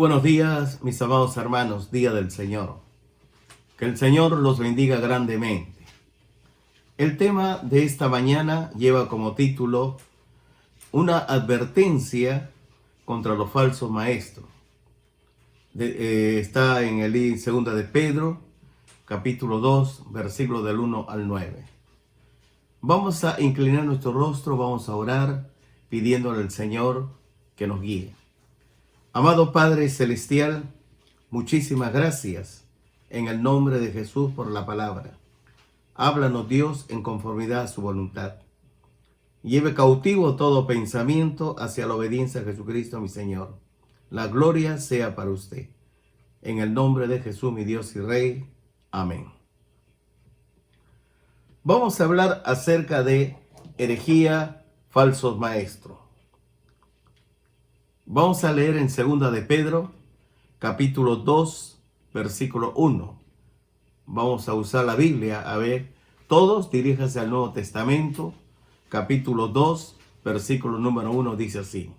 buenos días, mis amados hermanos, día del Señor. Que el Señor los bendiga grandemente. El tema de esta mañana lleva como título una advertencia contra los falsos maestros. Está en el 2 de Pedro, capítulo 2, versículo del 1 al 9. Vamos a inclinar nuestro rostro, vamos a orar pidiéndole al Señor que nos guíe. Amado Padre Celestial, muchísimas gracias en el nombre de Jesús por la palabra. Háblanos, Dios, en conformidad a su voluntad. Lleve cautivo todo pensamiento hacia la obediencia a Jesucristo, mi Señor. La gloria sea para usted. En el nombre de Jesús, mi Dios y Rey. Amén. Vamos a hablar acerca de herejía, falsos maestros. Vamos a leer en 2 de Pedro, capítulo 2, versículo 1. Vamos a usar la Biblia, a ver, todos diríjanse al Nuevo Testamento, capítulo 2, versículo número 1, dice así.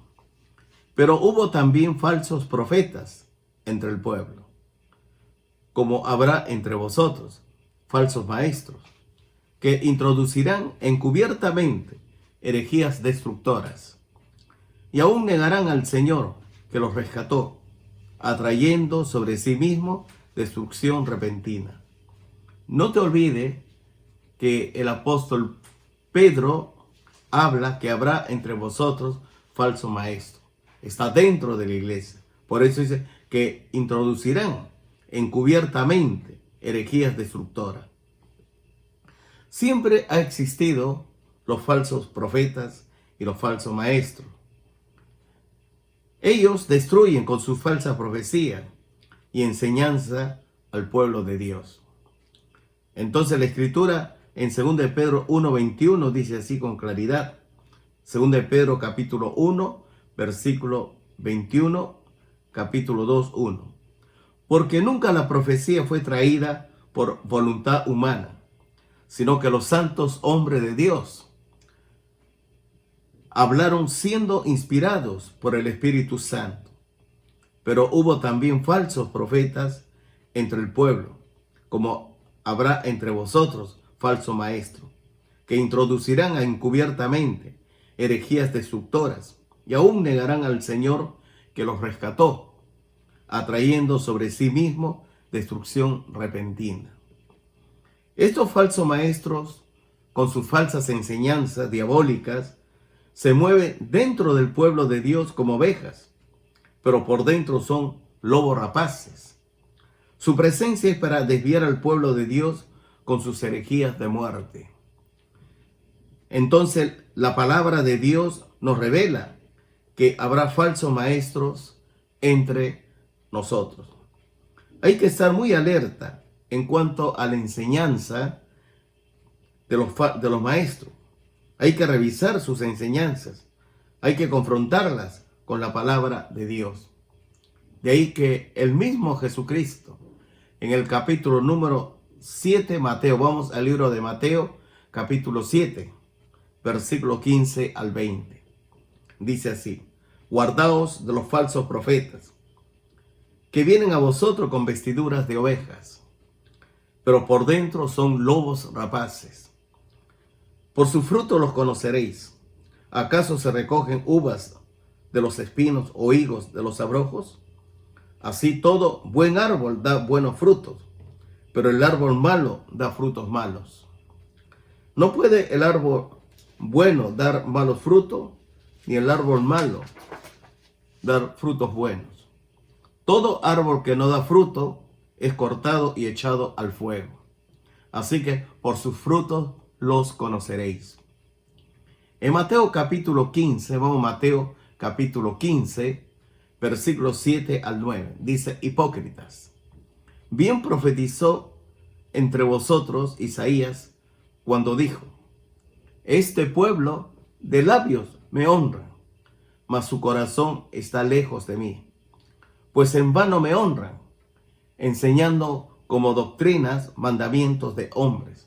Pero hubo también falsos profetas entre el pueblo, como habrá entre vosotros falsos maestros, que introducirán encubiertamente herejías destructoras, y aún negarán al Señor que los rescató, atrayendo sobre sí mismo destrucción repentina. No te olvides que el apóstol Pedro habla que habrá entre vosotros falso maestro. Está dentro de la iglesia. Por eso dice que introducirán encubiertamente herejías destructoras. Siempre ha existido los falsos profetas y los falsos maestros. Ellos destruyen con su falsa profecía y enseñanza al pueblo de Dios. Entonces la Escritura en 2 de Pedro 1:21 dice así con claridad. 2 de Pedro capítulo 1, versículo 21, capítulo 2, 1. Porque nunca la profecía fue traída por voluntad humana, sino que los santos hombres de Dios hablaron siendo inspirados por el Espíritu Santo. Pero hubo también falsos profetas entre el pueblo, como habrá entre vosotros falso maestro, que introducirán encubiertamente herejías destructoras, y aún negarán al Señor que los rescató, atrayendo sobre sí mismo destrucción repentina. Estos falsos maestros, con sus falsas enseñanzas diabólicas, se mueven dentro del pueblo de Dios como ovejas, pero por dentro son lobos rapaces. Su presencia es para desviar al pueblo de Dios con sus herejías de muerte. Entonces la palabra de Dios nos revela que habrá falsos maestros entre nosotros. Hay que estar muy alerta en cuanto a la enseñanza de los maestros. Hay que revisar sus enseñanzas. Hay que confrontarlas con la palabra de Dios. De ahí que el mismo Jesucristo, en el capítulo número 7, Mateo, vamos al libro de Mateo, capítulo 7, versículo 15 al 20. Dice así: guardaos de los falsos profetas, que vienen a vosotros con vestiduras de ovejas, pero por dentro son lobos rapaces. Por su fruto los conoceréis. ¿Acaso se recogen uvas de los espinos o higos de los abrojos? Así todo buen árbol da buenos frutos, pero el árbol malo da frutos malos. No puede el árbol bueno dar malos frutos, ni el árbol malo dar frutos buenos. Todo árbol que no da fruto es cortado y echado al fuego. Así que por sus frutos los conoceréis. En Mateo capítulo 15, vamos a Mateo capítulo 15, versículos 7 al 9, dice: hipócritas, bien profetizó entre vosotros Isaías cuando dijo: este pueblo de labios me honra, mas su corazón está lejos de mí, pues en vano me honran, enseñando como doctrinas mandamientos de hombres.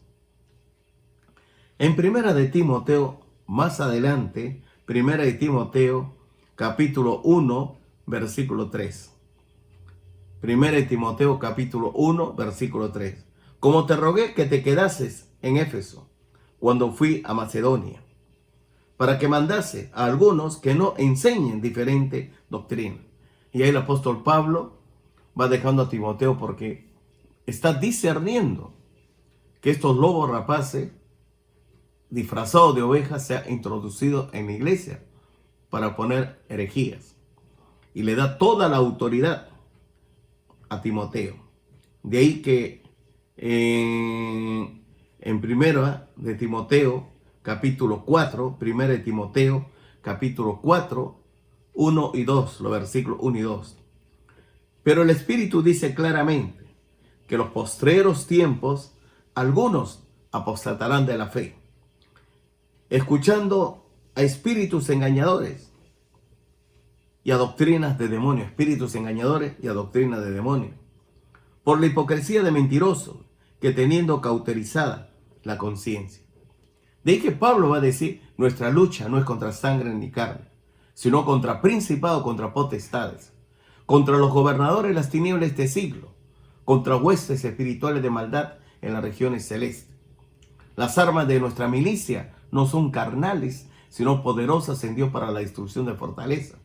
En Primera de Timoteo, más adelante, Primera de Timoteo, capítulo 1, versículo 3. 1 Timoteo capítulo 1, versículo 3. Como te rogué que te quedases en Éfeso cuando fui a Macedonia, para que mandase a algunos que no enseñen diferente doctrina. Y ahí el apóstol Pablo va dejando a Timoteo porque está discerniendo que estos lobos rapaces disfrazados de ovejas se han introducido en la iglesia para poner herejías. Y le da toda la autoridad a Timoteo. De ahí que en primera de Timoteo, capítulo 4, primera de Timoteo, capítulo 4, 1 y 2, los versículos 1 y 2. Pero el Espíritu dice claramente que en los postreros tiempos algunos apostatarán de la fe, escuchando a espíritus engañadores y a doctrinas de demonios, espíritus engañadores y a doctrinas de demonios, por la hipocresía de mentirosos que teniendo cauterizada la conciencia. De ahí que Pablo va a decir, nuestra lucha no es contra sangre ni carne, sino contra principados, contra potestades, contra los gobernadores de las tinieblas de este siglo, contra huestes espirituales de maldad en las regiones celestes. Las armas de nuestra milicia no son carnales, sino poderosas en Dios para la destrucción de fortaleza,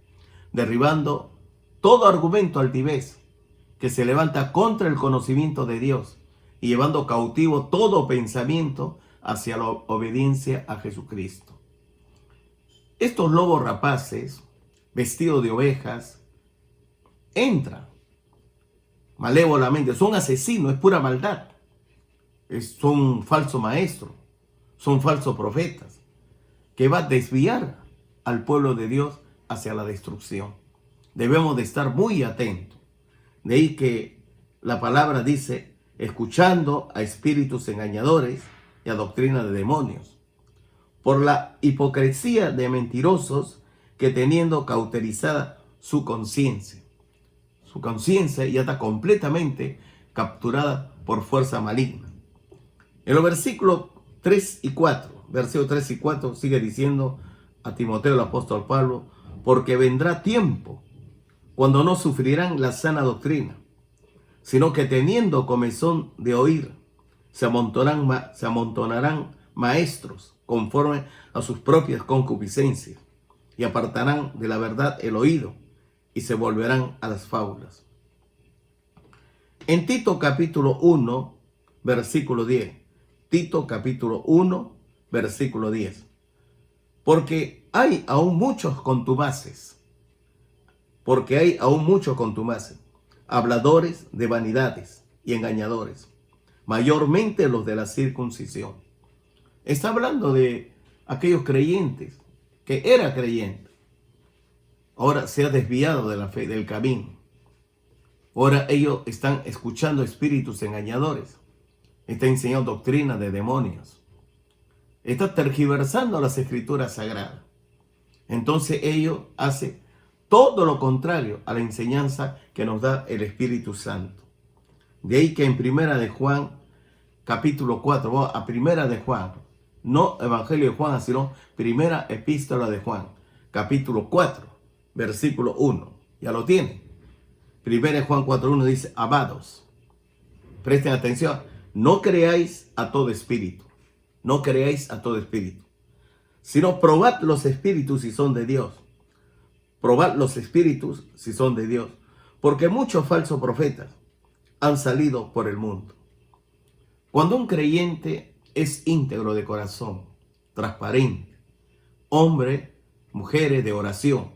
derribando todo argumento altivez que se levanta contra el conocimiento de Dios y llevando cautivo todo pensamiento hacia la obediencia a Jesucristo. Estos lobos rapaces, vestidos de ovejas, entran malévolamente, son asesinos, es pura maldad, son falsos maestros, son falsos profetas, que va a desviar al pueblo de Dios hacia la destrucción. Debemos de estar muy atentos. De ahí que la palabra dice, escuchando a espíritus engañadores y a doctrina de demonios, por la hipocresía de mentirosos que teniendo cauterizada su conciencia ya está completamente capturada por fuerza maligna. En los versículos 3 y 4, versículos 3 y 4 sigue diciendo a Timoteo el apóstol Pablo, porque vendrá tiempo cuando no sufrirán la sana doctrina, sino que teniendo comezón de oír, se amontonarán maestros conforme a sus propias concupiscencias, y apartarán de la verdad el oído, y se volverán a las fábulas. En Tito capítulo 1, versículo 10. Tito capítulo 1, versículo 10. Porque hay aún muchos contumaces, habladores de vanidades y engañadores, mayormente los de la circuncisión. Está hablando de aquellos creyentes, que era creyente, ahora se ha desviado de la fe, del camino. Ahora ellos están escuchando espíritus engañadores, están enseñando doctrina de demonios, está tergiversando las escrituras sagradas. Entonces ellos hacen todo lo contrario a la enseñanza que nos da el Espíritu Santo. De ahí que en primera de Juan, capítulo 4, a primera de Juan, no Evangelio de Juan, sino primera epístola de Juan, capítulo 4, versículo 1. Ya lo tienen. Primera de Juan 4:1 dice, amados, presten atención, no creáis a todo espíritu, sino probad los espíritus si son de Dios. Probad los espíritus si son de Dios, porque muchos falsos profetas han salido por el mundo. Cuando un creyente es íntegro de corazón, transparente, hombre, mujeres de oración,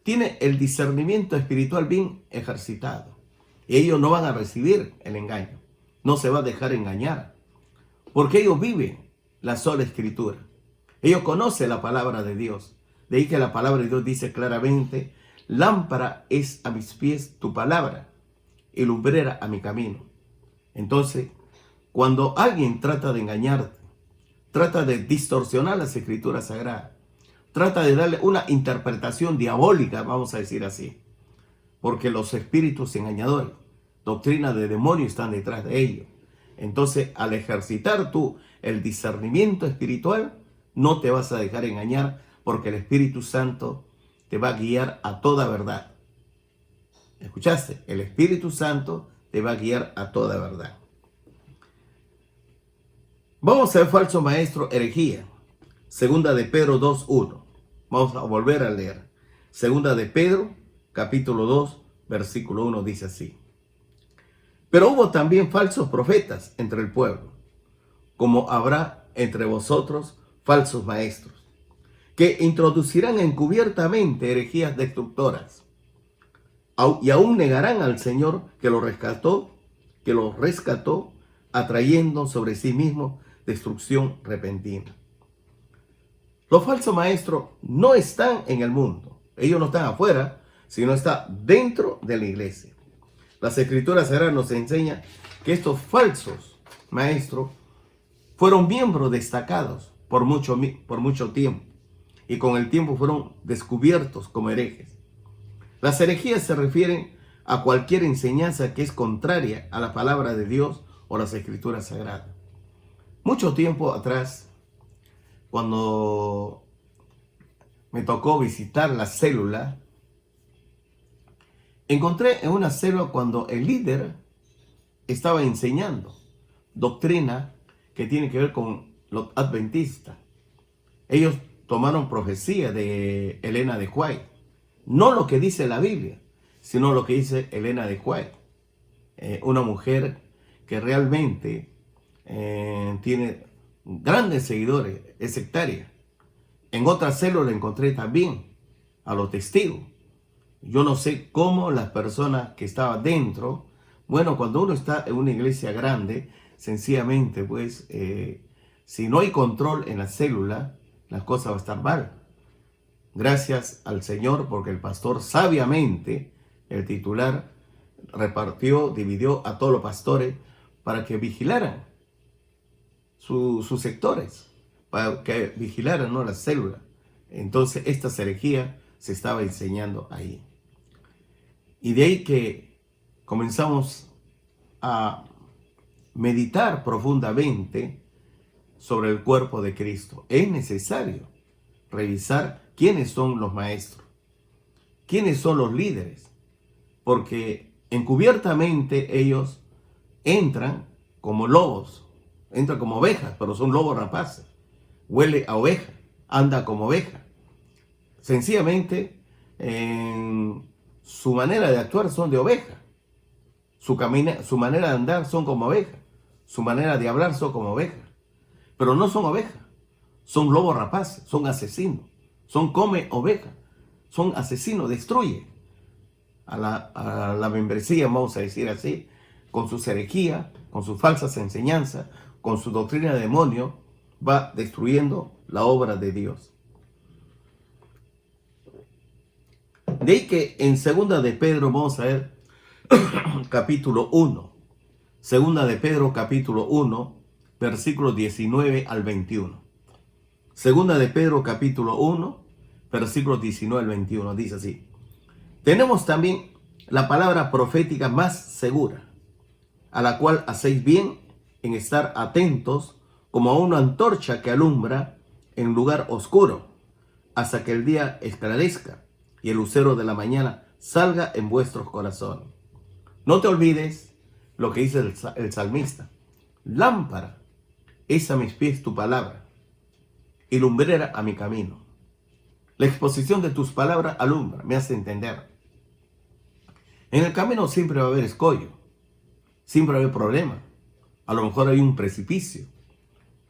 tiene el discernimiento espiritual bien ejercitado, y ellos no van a recibir el engaño, no se va a dejar engañar, porque ellos viven la sola escritura, ellos conocen la palabra de Dios. De ahí que la palabra de Dios dice claramente, lámpara es a mis pies tu palabra y lumbrera a mi camino. Entonces, cuando alguien trata de engañarte, trata de distorsionar las escrituras sagradas, trata de darle una interpretación diabólica, vamos a decir así, porque los espíritus engañadores, doctrina de demonios están detrás de ellos. Entonces, al ejercitar tú el discernimiento espiritual, no te vas a dejar engañar, porque el Espíritu Santo te va a guiar a toda verdad. ¿Escuchaste? El Espíritu Santo te va a guiar a toda verdad. Vamos a ver falso maestro, herejía. Segunda de Pedro 2:1. Vamos a volver a leer. Segunda de Pedro, capítulo 2, versículo 1 dice así. Pero hubo también falsos profetas entre el pueblo, como habrá entre vosotros falsos maestros, que introducirán encubiertamente herejías destructoras, y aún negarán al Señor que los rescató, atrayendo sobre sí mismo destrucción repentina. Los falsos maestros no están en el mundo, ellos no están afuera, sino están dentro de la iglesia. Las Escrituras Sagradas nos enseñan que estos falsos maestros fueron miembros destacados por mucho tiempo, y con el tiempo fueron descubiertos como herejes. Las herejías se refieren a cualquier enseñanza que es contraria a la palabra de Dios o las Escrituras Sagradas. Mucho tiempo atrás, cuando me tocó visitar la célula, encontré en una célula cuando el líder estaba enseñando doctrina que tiene que ver con los adventistas. Ellos tomaron profecía de Elena de White. No lo que dice la Biblia, sino lo que dice Elena de White. Una mujer que realmente tiene grandes seguidores, es sectaria. En otra célula encontré también a los testigos. Yo no sé cómo las personas que estaban dentro, bueno, cuando uno está en una iglesia grande, sencillamente, pues, si no hay control en la célula, las cosas van a estar mal. Gracias al Señor, porque el pastor sabiamente, el titular, dividió a todos los pastores para que vigilaran sus sectores, para que vigilaran, ¿no?, la célula. Entonces, esta herejía se estaba enseñando ahí. Y de ahí que comenzamos a meditar profundamente sobre el cuerpo de Cristo. Es necesario revisar quiénes son los maestros, quiénes son los líderes, porque encubiertamente ellos entran como lobos, entran como ovejas, pero son lobos rapaces. Huele a oveja, anda como oveja. Sencillamente, en su manera de actuar son de oveja. Su manera de andar son como oveja. Su manera de hablar son como oveja. Pero no son ovejas. Son lobos rapaces, son asesinos. Son come oveja. Son asesinos, destruye a la membresía, vamos a decir así, con sus herejías, con sus falsas enseñanzas, con su doctrina de demonio, va destruyendo la obra de Dios. De ahí que en segunda de Pedro vamos a ver capítulo 1. Segunda de Pedro capítulo 1, versículos 19 al 21. Segunda de Pedro capítulo 1, versículos 19 al 21. Dice así. Tenemos también la palabra profética más segura, a la cual hacéis bien en estar atentos como a una antorcha que alumbra en lugar oscuro, hasta que el día esclarezca y el lucero de la mañana salga en vuestros corazones. No te olvides lo que dice el salmista. Lámpara es a mis pies tu palabra y lumbrera a mi camino. La exposición de tus palabras alumbra, me hace entender. En el camino siempre va a haber escollo, siempre va a haber problema. A lo mejor hay un precipicio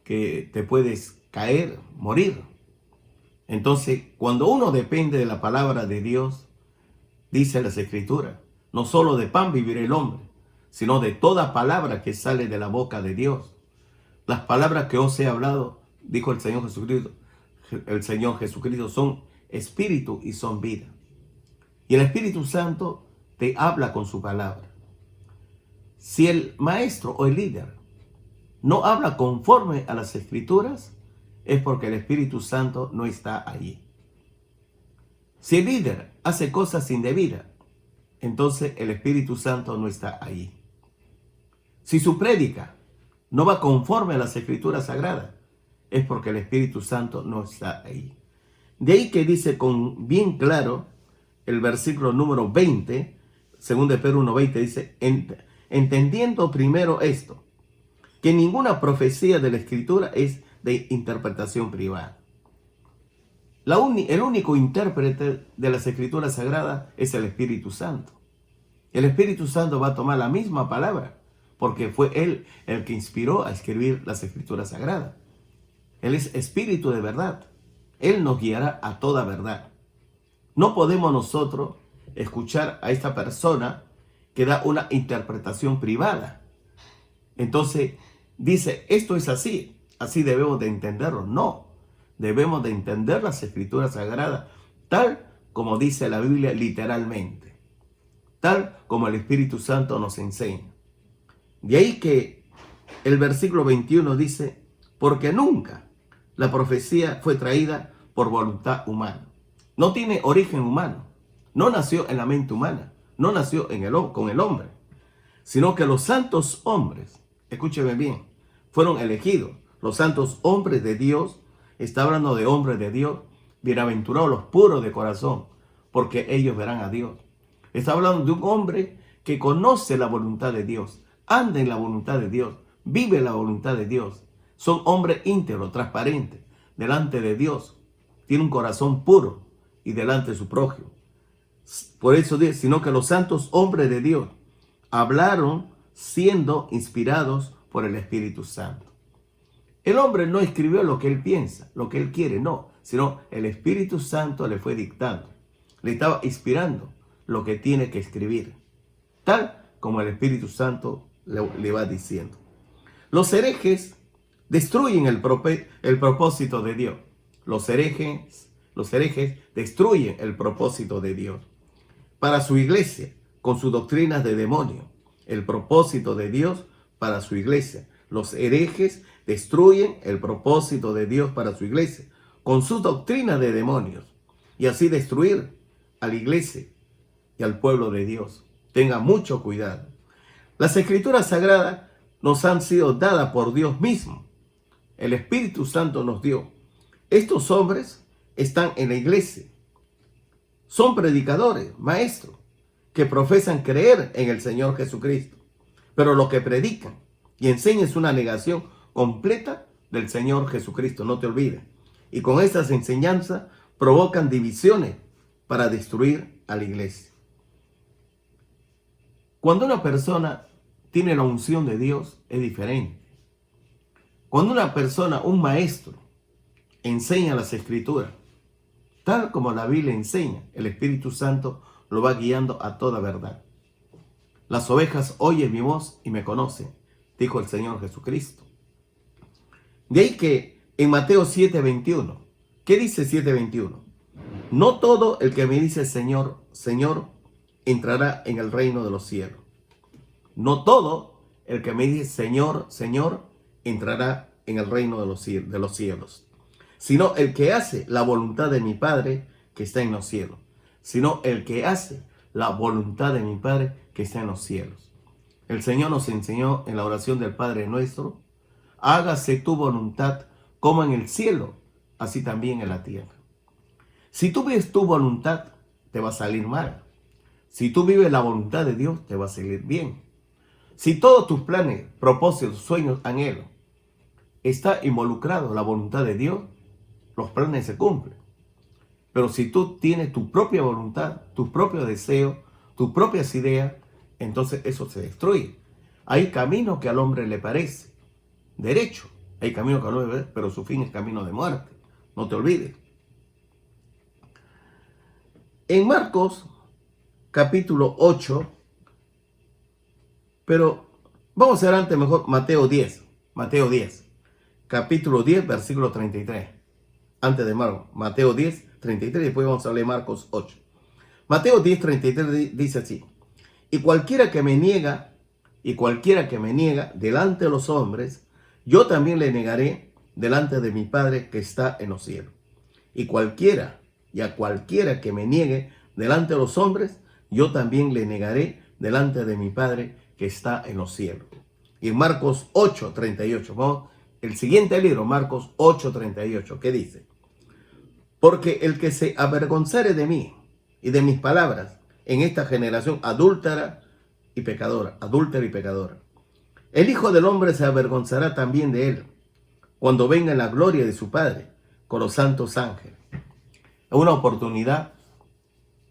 que te puedes caer, morir. Entonces, cuando uno depende de la palabra de Dios, dice las Escrituras, no solo de pan vivirá el hombre, sino de toda palabra que sale de la boca de Dios. Las palabras que os he hablado, dijo el Señor Jesucristo, son espíritu y son vida. Y el Espíritu Santo te habla con su palabra. Si el maestro o el líder no habla conforme a las Escrituras, es porque el Espíritu Santo no está allí. Si el líder hace cosas indebidas, entonces el Espíritu Santo no está allí. Si su prédica no va conforme a las Escrituras Sagradas, es porque el Espíritu Santo no está ahí. De ahí que dice con bien claro el versículo número 20, Según de Pedro 1:20 dice, entendiendo primero esto, que ninguna profecía de la Escritura es de interpretación privada. El único intérprete de las Escrituras Sagradas es el Espíritu Santo. El Espíritu Santo va a tomar la misma palabra, porque fue Él el que inspiró a escribir las Escrituras Sagradas. Él es Espíritu de verdad. Él nos guiará a toda verdad. No podemos nosotros escuchar a esta persona que da una interpretación privada. Entonces dice, esto es así, así debemos de entenderlo. No, debemos de entender las Escrituras Sagradas tal como dice la Biblia literalmente, tal como el Espíritu Santo nos enseña. De ahí que el versículo 21 dice, porque nunca la profecía fue traída por voluntad humana. No tiene origen humano, no nació en la mente humana, no nació con el hombre, sino que los santos hombres, escúcheme bien, fueron elegidos. Los santos hombres de Dios, está hablando de hombres de Dios, bienaventurados los puros de corazón, porque ellos verán a Dios. Está hablando de un hombre que conoce la voluntad de Dios, anda en la voluntad de Dios, vive la voluntad de Dios. Son hombres íntegros, transparentes, delante de Dios. Tiene un corazón puro y delante de su prójimo. Por eso dice, sino que los santos hombres de Dios hablaron siendo inspirados por el Espíritu Santo. El hombre no escribió lo que él piensa, lo que él quiere, no, sino el Espíritu Santo le fue dictando, le estaba inspirando lo que tiene que escribir, tal como el Espíritu Santo le va diciendo. Los herejes destruyen el propósito de Dios. Los herejes destruyen el propósito de Dios para su iglesia con sus doctrinas de demonio. El propósito de Dios para su iglesia. Los herejes destruyen el propósito de Dios para su iglesia con sus doctrinas de demonios y así destruir a la iglesia y al pueblo de Dios. Tenga mucho cuidado. Las Escrituras Sagradas nos han sido dadas por Dios mismo. El Espíritu Santo nos dio. Estos hombres están en la iglesia. Son predicadores, maestros, que profesan creer en el Señor Jesucristo. Pero lo que predican y enseñan es una negación completa del Señor Jesucristo, no te olvides. Y con estas enseñanzas provocan divisiones para destruir a la iglesia. Cuando una persona tiene la unción de Dios, es diferente. Cuando una persona, un maestro, enseña las Escrituras, tal como la Biblia enseña, el Espíritu Santo lo va guiando a toda verdad. Las ovejas oyen mi voz y me conocen, dijo el Señor Jesucristo. De ahí que en Mateo 7:21, ¿qué dice 7:21? No todo el que me dice Señor, Señor, entrará en el reino de los cielos. No todo el que me dice Señor, Señor, entrará en el reino de los cielos, sino el que hace la voluntad de mi Padre que está en los cielos, sino el que hace la voluntad de mi Padre que está en los cielos. El Señor nos enseñó en la oración del Padre nuestro, hágase tu voluntad como en el cielo, así también en la tierra. Si tú vives tu voluntad, te va a salir mal. Si tú vives la voluntad de Dios, te va a salir bien. Si todos tus planes, propósitos, sueños, anhelos, está involucrado en la voluntad de Dios, los planes se cumplen. Pero si tú tienes tu propia voluntad, tus propios deseos, tus propias ideas, entonces eso se destruye. Hay camino que al hombre le parece derecho, hay camino que al hombre le parece, pero su fin es camino de muerte. No te olvides. En Marcos capítulo 8, pero vamos a hacer antes mejor Mateo 10, capítulo 10, versículo 33. Antes de Marcos, Mateo 10, 33, y después vamos a leer Marcos 8. Mateo 10, 33 dice así: y cualquiera que me niega delante de los hombres, yo también le negaré delante de mi Padre que está en los cielos. Y a cualquiera que me niegue delante de los hombres, yo también le negaré delante de mi Padre que está en los cielos. Y en Marcos 8, 38, vamos, el siguiente libro, Marcos 8, 38, ¿qué dice? Porque el que se avergonzare de mí y de mis palabras en esta generación adúltera y pecadora, El Hijo del Hombre se avergonzará también de él, cuando venga en la gloria de su Padre, con los santos ángeles. En una oportunidad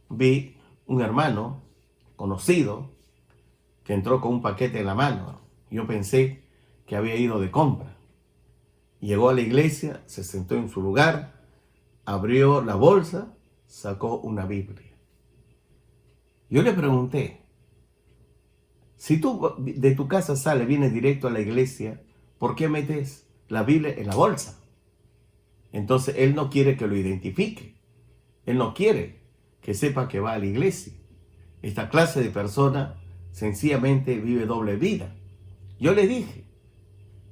vi un hermano conocido que entró con un paquete en la mano. Yo pensé que había ido de compra. Llegó a la iglesia, se sentó en su lugar, abrió la bolsa, sacó una Biblia. Yo le pregunté, si tú de tu casa sales, vienes directo a la iglesia, ¿por qué metes la Biblia en la bolsa? Entonces él no quiere que lo identifique. Él no quiere que sepa que va a la iglesia. Esta clase de persona sencillamente vive doble vida. Yo le dije,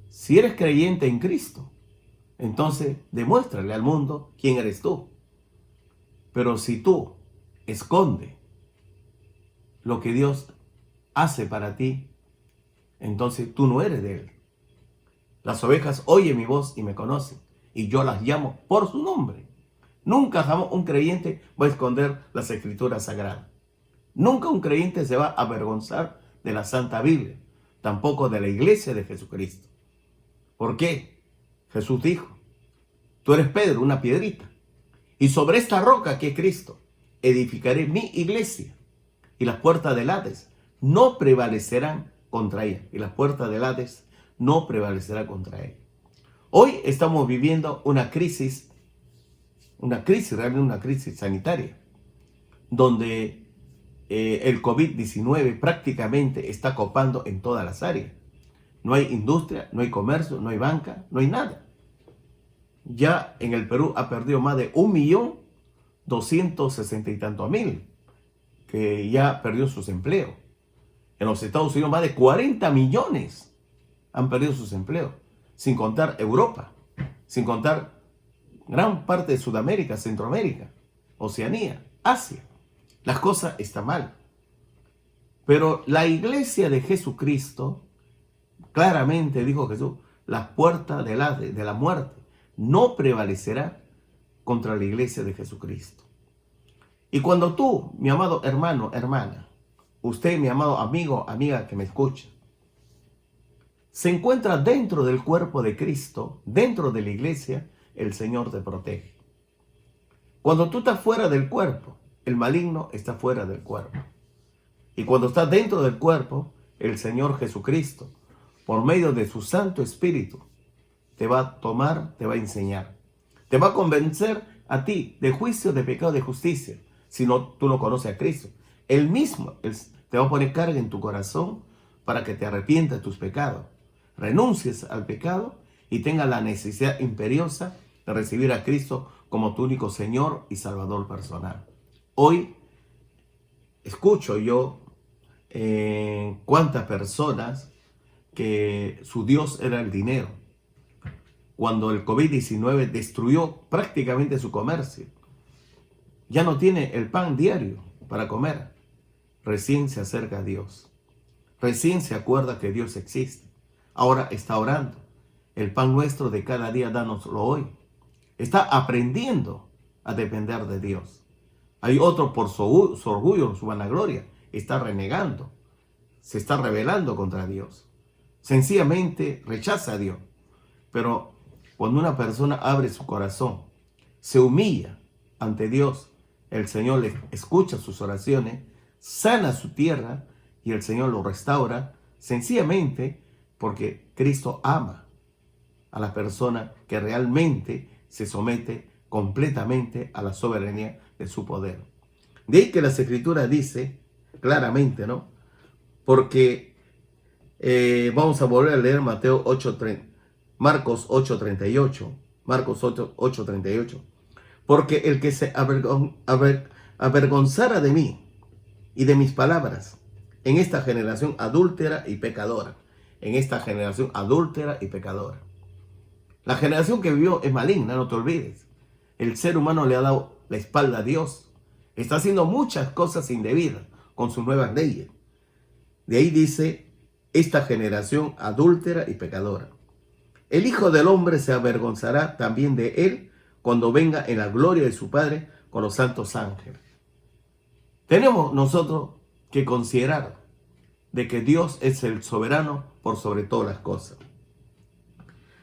si eres creyente en Cristo, entonces demuéstrale al mundo quién eres tú. Pero si tú escondes lo que Dios hace para ti, entonces tú no eres de Él. Las ovejas oyen mi voz y me conocen, y yo las llamo por su nombre. Nunca jamás un creyente va a esconder las escrituras sagradas. Nunca un creyente se va a avergonzar de la Santa Biblia, tampoco de la iglesia de Jesucristo. ¿Por qué? Jesús dijo, tú eres Pedro, una piedrita, y sobre esta roca que es Cristo, edificaré mi iglesia, y las puertas del Hades no prevalecerán contra ella, y las puertas del Hades no prevalecerán contra ella. Hoy estamos viviendo una crisis realmente una crisis sanitaria, donde el COVID-19 prácticamente está copando en todas las áreas. No hay industria, no hay comercio, no hay banca, no hay nada. Ya en el Perú ha perdido más de 1.260.000 y tantos que ya perdió sus empleos. En los Estados Unidos más de 40 millones han perdido sus empleos, sin contar Europa, sin contar gran parte de Sudamérica, Centroamérica, Oceanía, Asia. Las cosas están mal. Pero la iglesia de Jesucristo, claramente dijo Jesús, las puertas de la muerte no prevalecerá contra la iglesia de Jesucristo. Y cuando tú, mi amado hermano, hermana, usted, mi amado amigo, amiga que me escucha, se encuentra dentro del cuerpo de Cristo, dentro de la iglesia, el Señor te protege. Cuando tú estás fuera del cuerpo, el maligno está fuera del cuerpo. Y cuando estás dentro del cuerpo, el Señor Jesucristo, por medio de su Santo Espíritu, te va a tomar, te va a enseñar. Te va a convencer a ti de juicio, de pecado, de justicia, si no, tú no conoces a Cristo. Él mismo te va a poner carga en tu corazón para que te arrepientas de tus pecados, renuncies al pecado y tengas la necesidad imperiosa de recibir a Cristo como tu único Señor y Salvador personal. Hoy escucho yo cuántas personas que su Dios era el dinero. Cuando el COVID-19 destruyó prácticamente su comercio, ya no tiene el pan diario para comer. Recién se acerca a Dios. Recién se acuerda que Dios existe. Ahora está orando. El pan nuestro de cada día, dánoslo hoy. Está aprendiendo a depender de Dios. Hay otro por su orgullo, su vanagloria, está renegando. Se está rebelando contra Dios. Sencillamente rechaza a Dios. Pero cuando una persona abre su corazón, se humilla ante Dios, el Señor le escucha sus oraciones, sana su tierra y el Señor lo restaura, sencillamente porque Cristo ama a la persona que realmente se somete completamente a la soberanía de su poder. De ahí que las Escrituras dice claramente, ¿no? Porque vamos a volver a leer Marcos 8:38. Marcos 8:38. Porque el que se avergonzara de mí y de mis palabras en esta generación adúltera y pecadora. En esta generación adúltera y pecadora. La generación que vivió es maligna, no te olvides. El ser humano le ha dado la espalda a Dios. Está haciendo muchas cosas indebidas con sus nuevas leyes. De ahí dice, esta generación adúltera y pecadora. El Hijo del Hombre se avergonzará también de él cuando venga en la gloria de su Padre con los santos ángeles. Tenemos nosotros que considerar de que Dios es el soberano por sobre todas las cosas.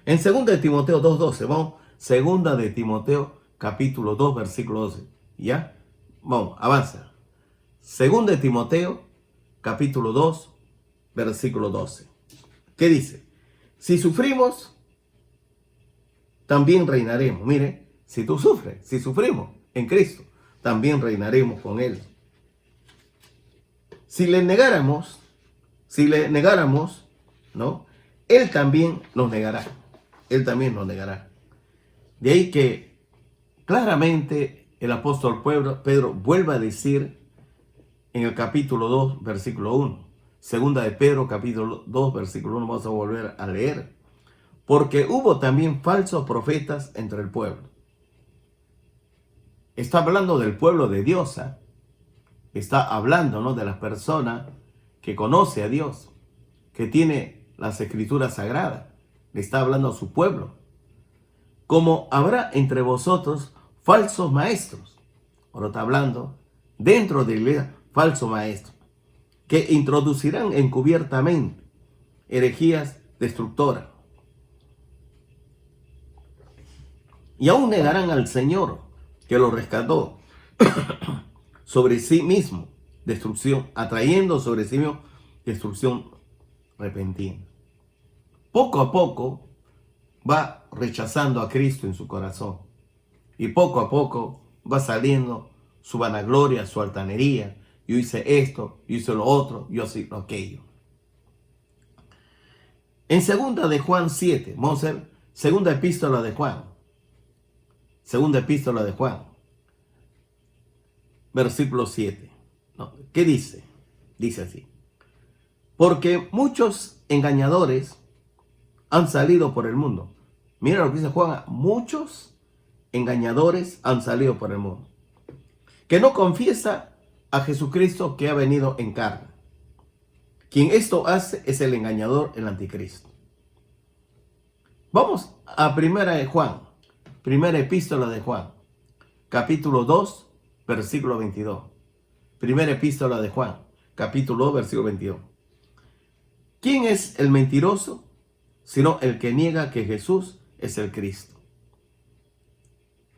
En 2 de Timoteo 2:12, vamos, 2 de Timoteo capítulo 2, versículo 12, ¿ya? Vamos, avanza. 2 de Timoteo capítulo 2, versículo 12. ¿Qué dice? Si sufrimos, también reinaremos. Mire, si tú sufres, si sufrimos en Cristo, también reinaremos con Él. Si le negáramos, ¿no? Él también nos negará. Él también nos negará. De ahí que claramente el apóstol Pedro vuelve a decir en el capítulo 2, versículo 1. Segunda de Pedro, capítulo 2, versículo 1, vamos a volver a leer. Porque hubo también falsos profetas entre el pueblo. Está hablando del pueblo de Dios, ¿eh? Está hablando, ¿no?, de las personas que conoce a Dios, que tiene las escrituras sagradas. Le está hablando a su pueblo. Como habrá entre vosotros falsos maestros. Ahora está hablando dentro de la iglesia, falsos maestros, que introducirán encubiertamente herejías destructoras. Y aún negarán al Señor que lo rescató sobre sí mismo destrucción, atrayendo sobre sí mismo destrucción repentina. Poco a poco va rechazando a Cristo en su corazón. Y poco a poco va saliendo su vanagloria, su altanería. Yo hice esto, yo hice lo otro, yo hice aquello. En 2 de Juan 7, vamos a ver, segunda epístola de Juan. Segunda epístola de Juan. Versículo 7. No, ¿qué dice? Dice así. Porque muchos engañadores han salido por el mundo. Mira lo que dice Juan. Muchos engañadores han salido por el mundo. Que no confiesa a Jesucristo que ha venido en carne. Quien esto hace es el engañador, el anticristo. Vamos a primera de Juan. Primera epístola de Juan. Capítulo 2, versículo 22. Primera epístola de Juan. Capítulo 2, versículo 22. ¿Quién es el mentiroso? Sino el que niega que Jesús es el Cristo.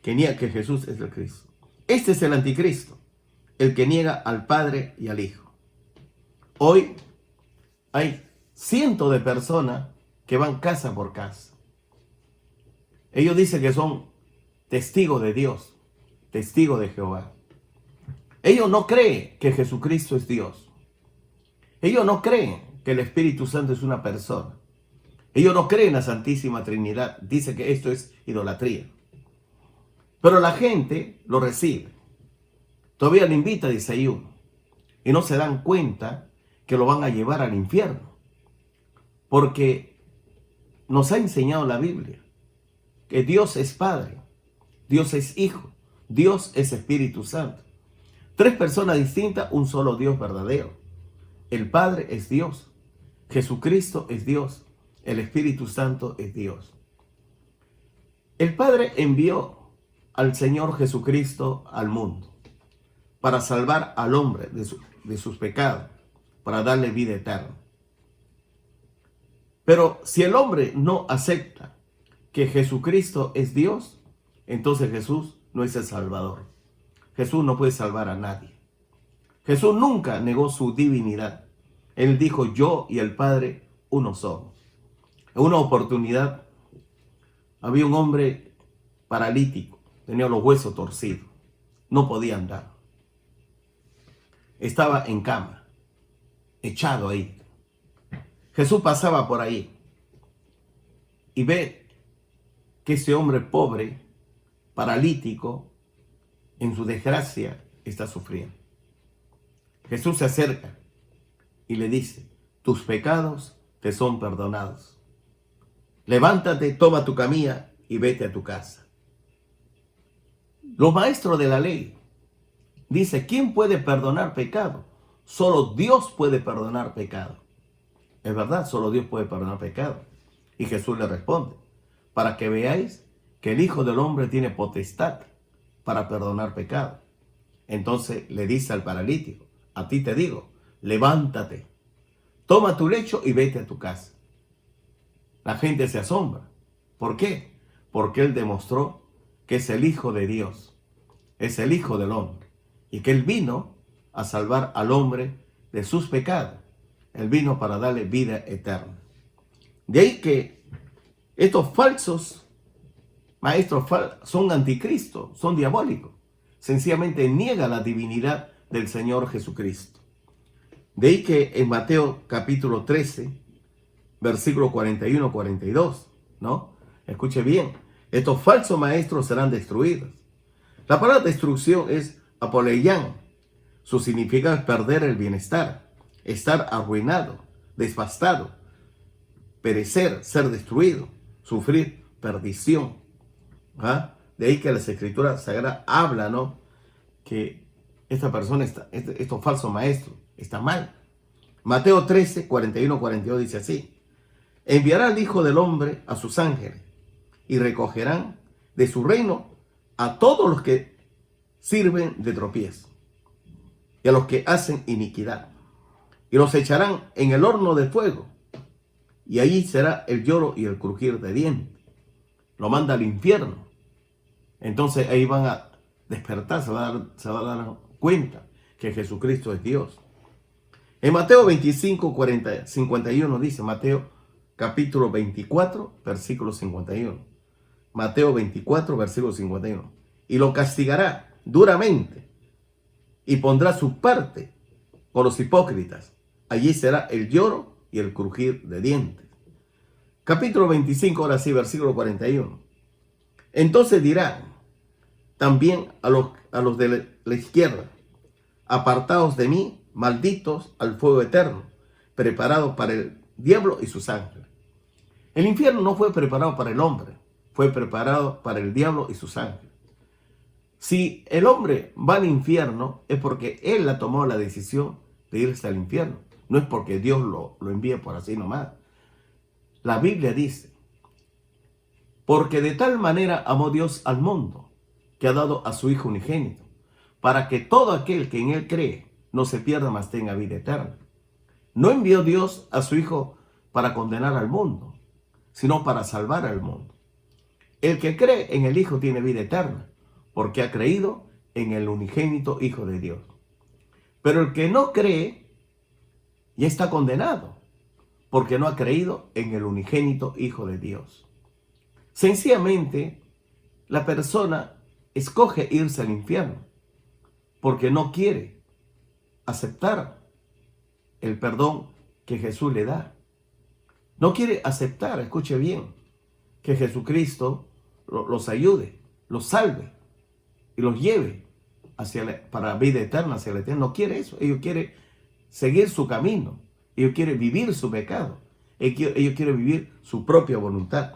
Que niega que Jesús es el Cristo. Este es el anticristo, el que niega al Padre y al Hijo. Hoy hay cientos de personas que van casa por casa. Ellos dicen que son testigos de Dios, testigos de Jehová. Ellos no creen que Jesucristo es Dios. Ellos no creen que el Espíritu Santo es una persona. Ellos no creen en la Santísima Trinidad. Dice que esto es idolatría. Pero la gente lo recibe. Todavía le invita a desayuno. Y no se dan cuenta que lo van a llevar al infierno. Porque nos ha enseñado la Biblia que Dios es Padre, Dios es Hijo, Dios es Espíritu Santo. Tres personas distintas, un solo Dios verdadero. El Padre es Dios, Jesucristo es Dios, el Espíritu Santo es Dios. El Padre envió al Señor Jesucristo al mundo para salvar al hombre de sus pecados, para darle vida eterna. Pero si el hombre no acepta que Jesucristo es Dios, entonces Jesús no es el Salvador. Jesús no puede salvar a nadie. Jesús nunca negó su divinidad. Él dijo, yo y el Padre uno somos. En una oportunidad había un hombre paralítico, tenía los huesos torcidos, no podía andar. Estaba en cama, echado ahí. Jesús pasaba por ahí y ve que ese hombre pobre, paralítico, en su desgracia está sufriendo. Jesús se acerca y le dice, tus pecados te son perdonados. Levántate, toma tu camilla y vete a tu casa. Los maestros de la ley dicen, ¿quién puede perdonar pecado? Solo Dios puede perdonar pecado. Es verdad, solo Dios puede perdonar pecado. Y Jesús le responde, para que veáis que el Hijo del Hombre tiene potestad para perdonar pecado. Entonces le dice al paralítico, a ti te digo, levántate, toma tu lecho y vete a tu casa. La gente se asombra. ¿Por qué? Porque él demostró que es el Hijo de Dios, es el Hijo del hombre, y que él vino a salvar al hombre de sus pecados. Él vino para darle vida eterna. De ahí que estos falsos maestros son anticristos, son diabólicos. Sencillamente niegan la divinidad del Señor Jesucristo. De ahí que en Mateo capítulo 13, versículo 41-42, ¿no? Escuche bien, estos falsos maestros serán destruidos. La palabra destrucción es apoleian. Su significado es perder el bienestar, estar arruinado, devastado, perecer, ser destruido, sufrir perdición. ¿Ah? De ahí que las escrituras sagradas hablan, ¿no? Que esta persona, estos falsos maestros, está mal. Mateo 13, 41-42 dice así: enviará al Hijo del Hombre a sus ángeles y recogerán de su reino a todos los que sirven de tropiezo y a los que hacen iniquidad, y los echarán en el horno de fuego, y allí será el lloro y el crujir de dientes. Lo manda al infierno. Entonces ahí van a despertar, se va a dar cuenta que Jesucristo es Dios. En Mateo 25, 51 dice, Mateo capítulo 24, versículo 51. Mateo 24, versículo 51. Y lo castigará duramente y pondrá su parte con los hipócritas. Allí será el lloro y el crujir de dientes. Capítulo 25, ahora sí, versículo 41. Entonces dirán también a los de la izquierda: apartaos de mí, malditos, al fuego eterno, preparado para el diablo y sus ángeles. El infierno no fue preparado para el hombre, fue preparado para el diablo y sus ángeles. Si el hombre va al infierno, es porque él ha tomado la decisión de irse al infierno. No es porque Dios lo envíe por así nomás. La Biblia dice: porque de tal manera amó Dios al mundo, que ha dado a su Hijo unigénito, para que todo aquel que en él cree no se pierda, mas tenga vida eterna. No envió Dios a su Hijo para condenar al mundo, sino para salvar al mundo. El que cree en el Hijo tiene vida eterna, porque ha creído en el unigénito Hijo de Dios. Pero el que no cree ya está condenado, porque no ha creído en el unigénito Hijo de Dios. Sencillamente, la persona escoge irse al infierno porque no quiere aceptar el perdón que Jesús le da. No quiere aceptar, escuche bien, que Jesucristo los ayude, los salve y los lleve para la vida eterna, hacia la eternidad. No quiere eso. Ellos quieren seguir su camino. Ellos quieren vivir su pecado. Ellos quieren vivir su propia voluntad.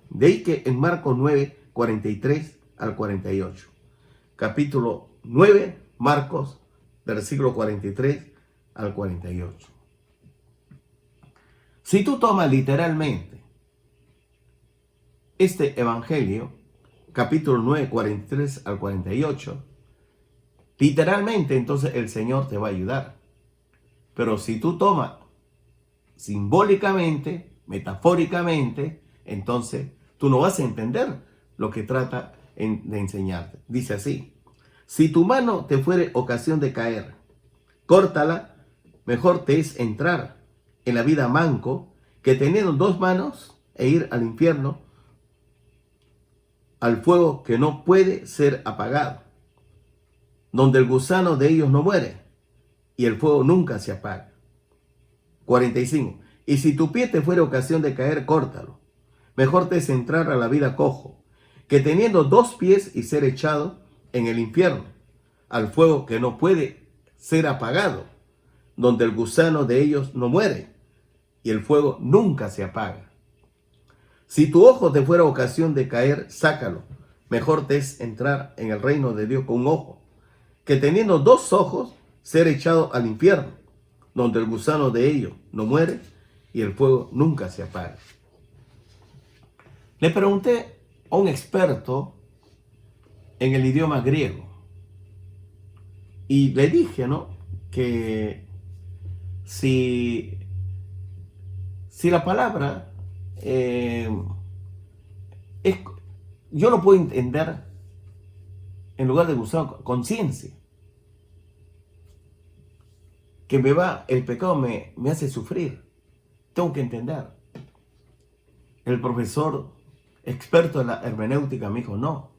De ahí que en Marcos 9, 43 al 48. Capítulo 9, Marcos, versículo 43 al 48. Si tú tomas literalmente este evangelio, capítulo 9, 43 al 48, literalmente entonces el Señor te va a ayudar. Pero si tú tomas simbólicamente, metafóricamente, entonces tú no vas a entender lo que trata de enseñarte. Dice así: si tu mano te fuere ocasión de caer, córtala. Mejor te es entrar en la vida manco que teniendo dos manos e ir al infierno, al fuego que no puede ser apagado, donde el gusano de ellos no muere y el fuego nunca se apaga. 45. Y si tu pie te fuere ocasión de caer, córtalo. Mejor te es entrar a la vida cojo que teniendo dos pies y ser echado en el infierno, al fuego que no puede ser apagado, donde el gusano de ellos no muere y el fuego nunca se apaga. Si tu ojo te fuera ocasión de caer, sácalo. Mejor te es entrar en el reino de Dios con un ojo, que teniendo dos ojos, ser echado al infierno, donde el gusano de ellos no muere y el fuego nunca se apaga. Le pregunté a un experto en el idioma griego, Y le dije, ¿no? Que si la palabra es, yo lo puedo entender en lugar de buscar conciencia, que el pecado me hace sufrir. Tengo que entender. El profesor experto en la hermenéutica me dijo, no,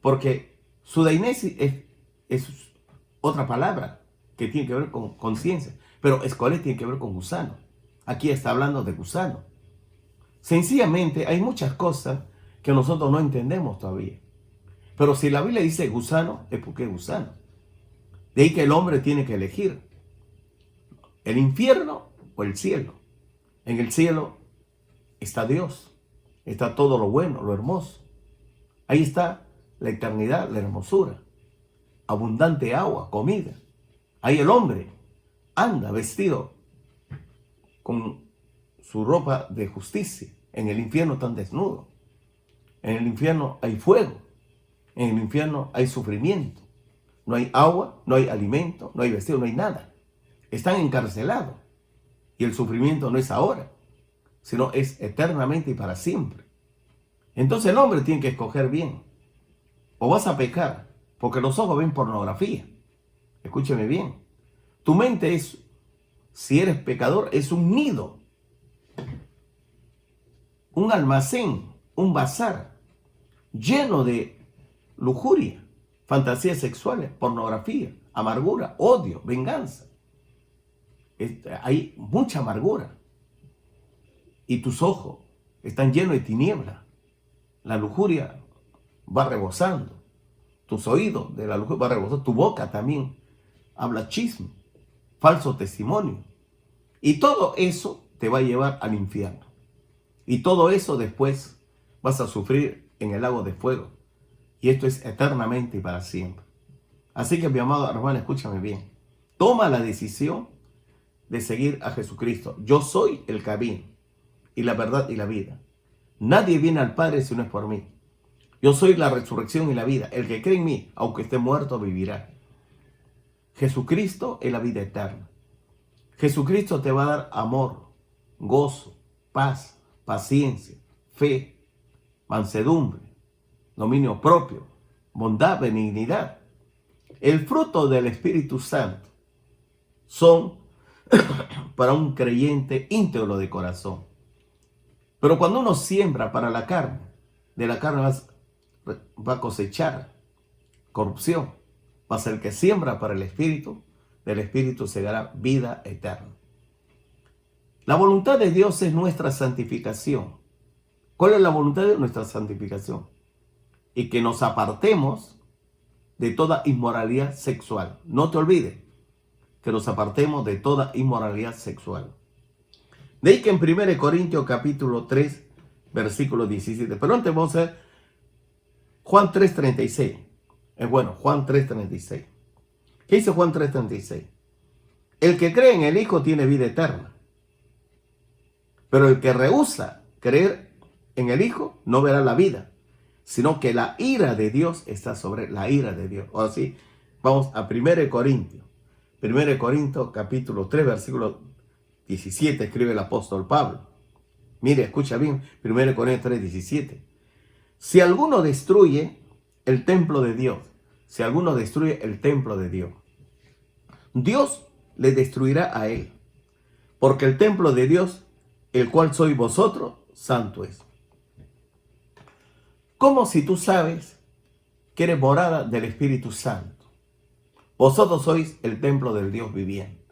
porque sudainesis es otra palabra que tiene que ver con conciencia, pero escolé tiene que ver con gusano. Aquí está hablando de gusano. Sencillamente hay muchas cosas que nosotros no entendemos todavía. Pero si la Biblia dice gusano, es porque es gusano. De ahí que el hombre tiene que elegir el infierno o el cielo. En el cielo está Dios, está todo lo bueno, lo hermoso. Ahí está la eternidad, la hermosura, abundante agua, comida. Ahí el hombre anda vestido con su ropa de justicia. En el infierno están desnudos. En el infierno hay fuego. En el infierno hay sufrimiento. No hay agua, no hay alimento, no hay vestido, no hay nada. Están encarcelados. Y el sufrimiento no es ahora, sino es eternamente y para siempre. Entonces el hombre tiene que escoger bien. O vas a pecar, porque los ojos ven pornografía. Escúcheme bien. Tu mente es, si eres pecador, es un nido, un almacén, un bazar lleno de lujuria, fantasías sexuales, pornografía, amargura, odio, venganza. Hay mucha amargura. Y tus ojos están llenos de tiniebla. La lujuria va rebosando. Tus oídos de la lujuria va rebosando. Tu boca también habla chisme, falso testimonio. Y todo eso te va a llevar al infierno. Y todo eso después vas a sufrir en el lago de fuego. Y esto es eternamente y para siempre. Así que, mi amado hermano, escúchame bien. Toma la decisión de seguir a Jesucristo. Yo soy el camino y la verdad y la vida. Nadie viene al Padre si no es por mí. Yo soy la resurrección y la vida. El que cree en mí, aunque esté muerto, vivirá. Jesucristo es la vida eterna. Jesucristo te va a dar amor, gozo, paz, paciencia, fe, mansedumbre, dominio propio, bondad, benignidad. El fruto del Espíritu Santo son para un creyente íntegro de corazón. Pero cuando uno siembra para la carne, de la carne va a cosechar corrupción. Va a ser el que siembra para el Espíritu, del Espíritu segará vida eterna. La voluntad de Dios es nuestra santificación. ¿Cuál es la voluntad de nuestra santificación? Y que nos apartemos de toda inmoralidad sexual. No te olvides que nos apartemos de toda inmoralidad sexual. De ahí que en 1 Corintios capítulo 3, versículo 17. Pero antes vamos a ver Juan 3:36. Juan 3:36. ¿Qué dice Juan 3:36? El que cree en el Hijo tiene vida eterna. Pero el que rehúsa creer en el Hijo no verá la vida, sino que la ira de Dios está sobre la ira de Dios. Ahora sí, vamos a 1 Corintios. 1 Corintios capítulo 3, versículo 17, escribe el apóstol Pablo. Mire, escucha bien, 1 Corintios 3, 17. Si alguno destruye el templo de Dios, Dios le destruirá a él, porque el templo de Dios, el cual sois vosotros, santo es. ¿Cómo si tú sabes que eres morada del Espíritu Santo? Vosotros sois el templo del Dios viviente.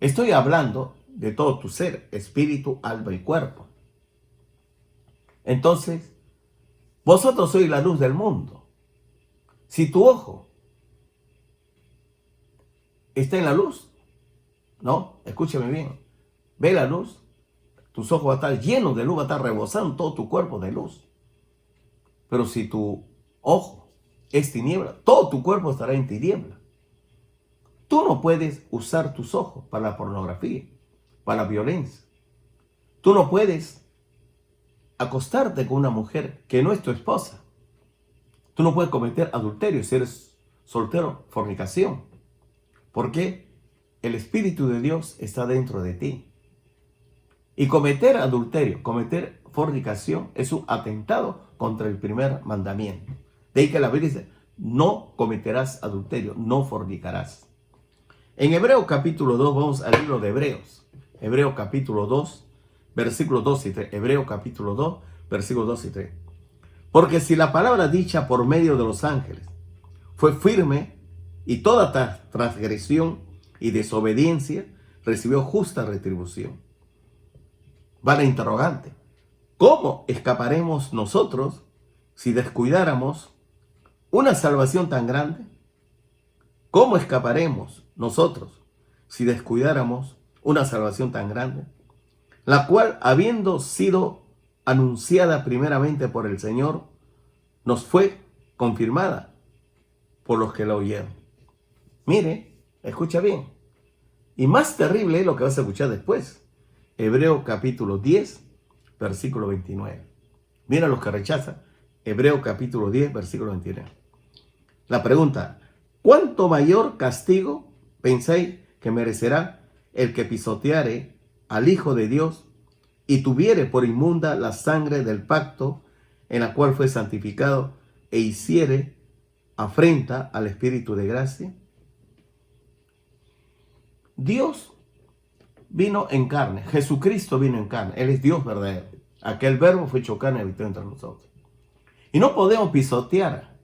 Estoy hablando de todo tu ser, espíritu, alma y cuerpo. Entonces, vosotros sois la luz del mundo. Si tu ojo está en la luz, no, escúchame bien, ve la luz, tus ojos van a estar llenos de luz, va a estar rebosando todo tu cuerpo de luz. Pero si tu ojo es tiniebla, todo tu cuerpo estará en tiniebla. Tú no puedes usar tus ojos para la pornografía, para la violencia. Tú no puedes acostarte con una mujer que no es tu esposa. Tú no puedes cometer adulterio si eres soltero, fornicación. Porque el Espíritu de Dios está dentro de ti. Y cometer adulterio, cometer fornicación es un atentado contra el primer mandamiento. De ahí que la Biblia dice, no cometerás adulterio, no fornicarás. En Hebreo capítulo 2, vamos al libro de Hebreos. Hebreo capítulo 2, versículos 2 y 3. Hebreo capítulo 2, versículos 2 y 3. Porque si la palabra dicha por medio de los ángeles fue firme y toda transgresión y desobediencia recibió justa retribución. Va la interrogante. ¿Cómo escaparemos nosotros si descuidáramos una salvación tan grande? ¿Cómo escaparemos nosotros si descuidáramos una salvación tan grande? La cual, habiendo sido anunciada primeramente por el Señor, nos fue confirmada por los que la oyeron. Mire, escucha bien. Y más terrible es lo que vas a escuchar después. Hebreo capítulo 10, versículo 29. Mira los que rechazan. Hebreo capítulo 10, versículo 29. La pregunta, ¿cuánto mayor castigo pensáis que merecerá el que pisoteare al Hijo de Dios y tuviere por inmunda la sangre del pacto en la cual fue santificado e hiciere afrenta al Espíritu de gracia? Dios vino en carne, Jesucristo vino en carne, Él es Dios verdadero. Aquel verbo fue hecho carne y habitó entre nosotros. Y no podemos pisotear,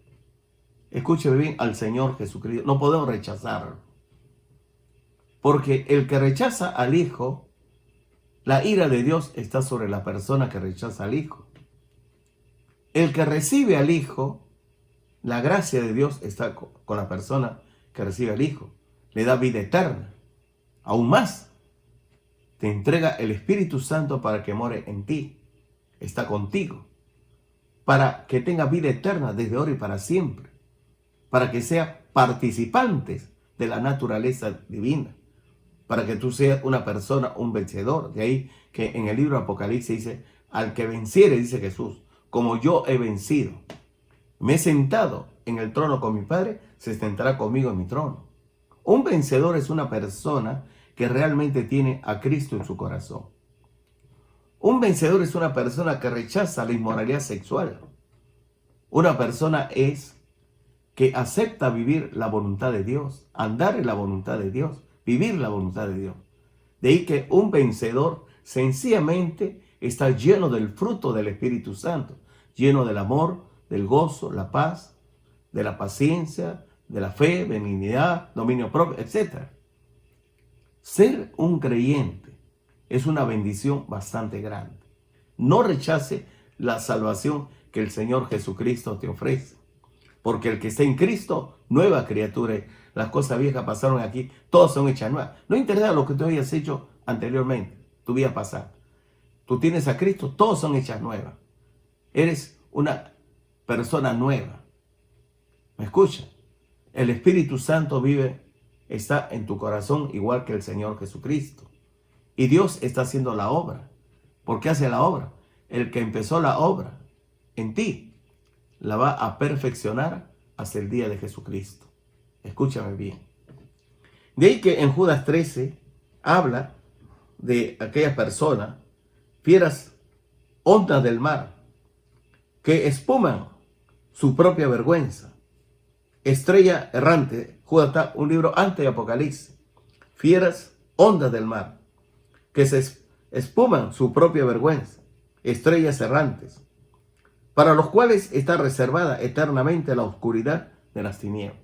escúcheme bien, al Señor Jesucristo, no podemos rechazarlo. Porque el que rechaza al Hijo, la ira de Dios está sobre la persona que rechaza al Hijo. El que recibe al Hijo, la gracia de Dios está con la persona que recibe al Hijo. Le da vida eterna. Aún más, te entrega el Espíritu Santo para que more en ti. Está contigo. Para que tenga vida eterna desde ahora y para siempre. Para que sea participantes de la naturaleza divina. Para que tú seas una persona, un vencedor. De ahí que en el libro de Apocalipsis dice, al que venciere, dice Jesús, como yo he vencido, me he sentado en el trono con mi Padre, se sentará conmigo en mi trono. Un vencedor es una persona que realmente tiene a Cristo en su corazón. Un vencedor es una persona que rechaza la inmoralidad sexual. Una persona es que acepta vivir la voluntad de Dios, andar en la voluntad de Dios, vivir la voluntad de Dios. De ahí que un vencedor sencillamente está lleno del fruto del Espíritu Santo, lleno del amor, del gozo, la paz, de la paciencia, de la fe, benignidad, dominio propio, etc. Ser un creyente es una bendición bastante grande. No rechace la salvación que el Señor Jesucristo te ofrece. Porque el que está en Cristo, nueva criatura es. Las cosas viejas pasaron aquí, todas son hechas nuevas. No interesa lo que tú hayas hecho anteriormente, tu vida pasada. Tú tienes a Cristo, todas son hechas nuevas. Eres una persona nueva. ¿Me escucha? El Espíritu Santo está en tu corazón igual que el Señor Jesucristo. Y Dios está haciendo la obra. ¿Por qué hace la obra? El que empezó la obra en ti, la va a perfeccionar hasta el día de Jesucristo. Escúchame bien. De ahí que en Judas 13 habla de aquella persona, fieras ondas del mar, que espuman su propia vergüenza. Estrella errante, Judas está un libro antes de Apocalipsis. Fieras ondas del mar, que se espuman su propia vergüenza. Estrellas errantes, para los cuales está reservada eternamente la oscuridad de las tinieblas.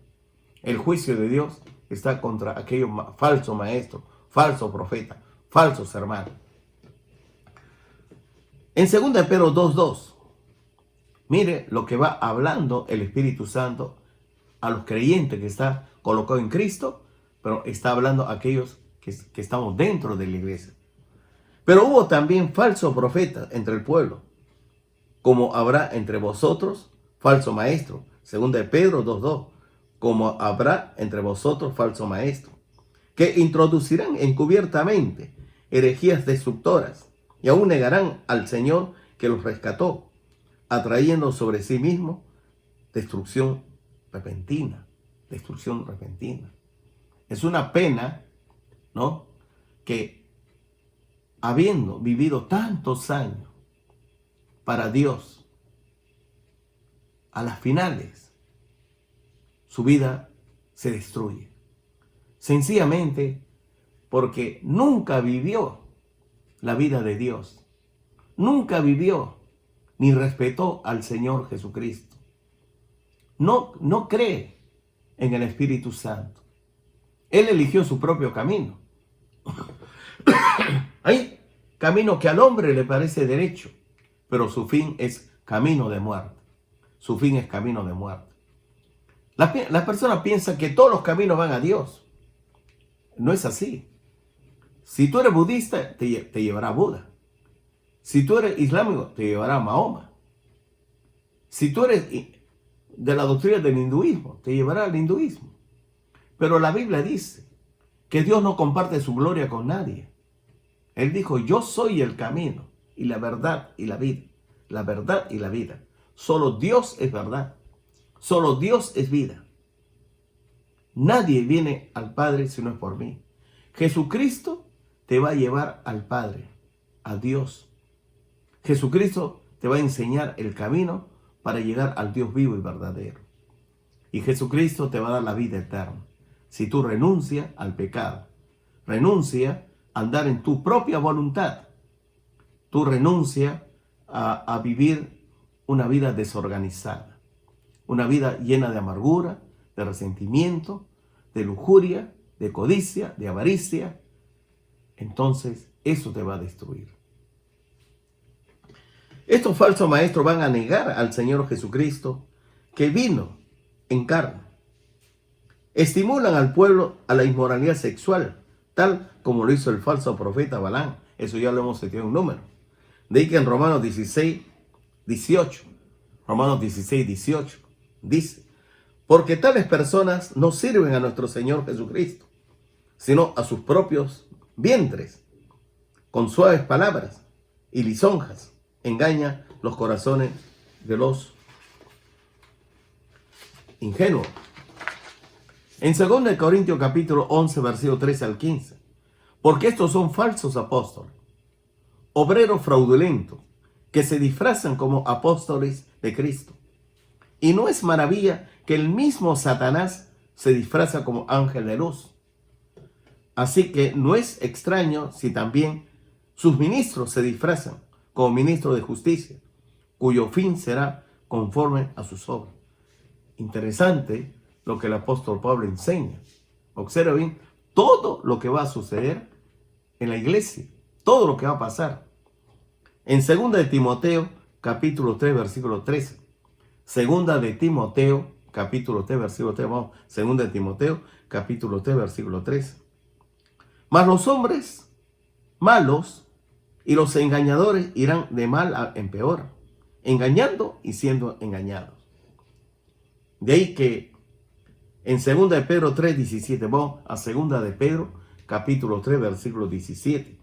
El juicio de Dios está contra aquellos falsos maestros, falsos profetas, falsos hermanos. En 2 Pedro 2:2, mire lo que va hablando el Espíritu Santo a los creyentes que está colocado en Cristo, pero está hablando a aquellos que estamos dentro de la iglesia. Pero hubo también falsos profetas entre el pueblo, como habrá entre vosotros falso maestro. 2 Pedro 2:2. Como habrá entre vosotros falso maestro, que introducirán encubiertamente herejías destructoras, y aún negarán al Señor que los rescató, atrayendo sobre sí mismo destrucción repentina. destrucción repentina. Es una pena, ¿no?, que habiendo vivido tantos años para Dios, a las finales su vida se destruye. Sencillamente porque nunca vivió la vida de Dios. Nunca vivió ni respetó al Señor Jesucristo. No cree en el Espíritu Santo. Él eligió su propio camino. Hay camino que al hombre le parece derecho, pero su fin es camino de muerte. Su fin es camino de muerte. Las personas piensan que todos los caminos van a Dios. No es así. Si tú eres budista, te llevará a Buda. Si tú eres islámico, te llevará a Mahoma. Si tú eres de la doctrina del hinduismo, te llevará al hinduismo. Pero la Biblia dice que Dios no comparte su gloria con nadie. Él dijo, yo soy el camino y la verdad y la vida. La verdad y la vida. Solo Dios es verdad. Solo Dios es vida. Nadie viene al Padre si no es por mí. Jesucristo te va a llevar al Padre, a Dios. Jesucristo te va a enseñar el camino para llegar al Dios vivo y verdadero. Y Jesucristo te va a dar la vida eterna. Si tú renuncias al pecado, renuncias a andar en tu propia voluntad, tú renuncias a vivir una vida desorganizada, una vida llena de amargura, de resentimiento, de lujuria, de codicia, de avaricia, entonces eso te va a destruir. Estos falsos maestros van a negar al Señor Jesucristo que vino en carne. Estimulan al pueblo a la inmoralidad sexual, tal como lo hizo el falso profeta Balaam. Eso ya lo hemos estudiado en número. De ahí que en Romanos 16, 18, Romanos 16, 18, dice, porque tales personas no sirven a nuestro Señor Jesucristo, sino a sus propios vientres, con suaves palabras y lisonjas, engaña los corazones de los ingenuos. En 2 Corintios capítulo 11, versículo 13 al 15, porque estos son falsos apóstoles, obreros fraudulentos, que se disfrazan como apóstoles de Cristo. Y no es maravilla que el mismo Satanás se disfraza como ángel de luz. Así que no es extraño si también sus ministros se disfrazan como ministros de justicia, cuyo fin será conforme a sus obras. Interesante lo que el apóstol Pablo enseña. Observa bien todo lo que va a suceder en la iglesia, todo lo que va a pasar. En 2 de Timoteo, capítulo 3, versículo 13. 2 de Timoteo, capítulo 3, versículo 3. Vamos, 2 de Timoteo, capítulo 3, versículo 13. Mas los hombres malos y los engañadores irán de mal en peor, engañando y siendo engañados. De ahí que en 2 de Pedro 3, 17, vamos a 2 de Pedro, capítulo 3, versículo 17.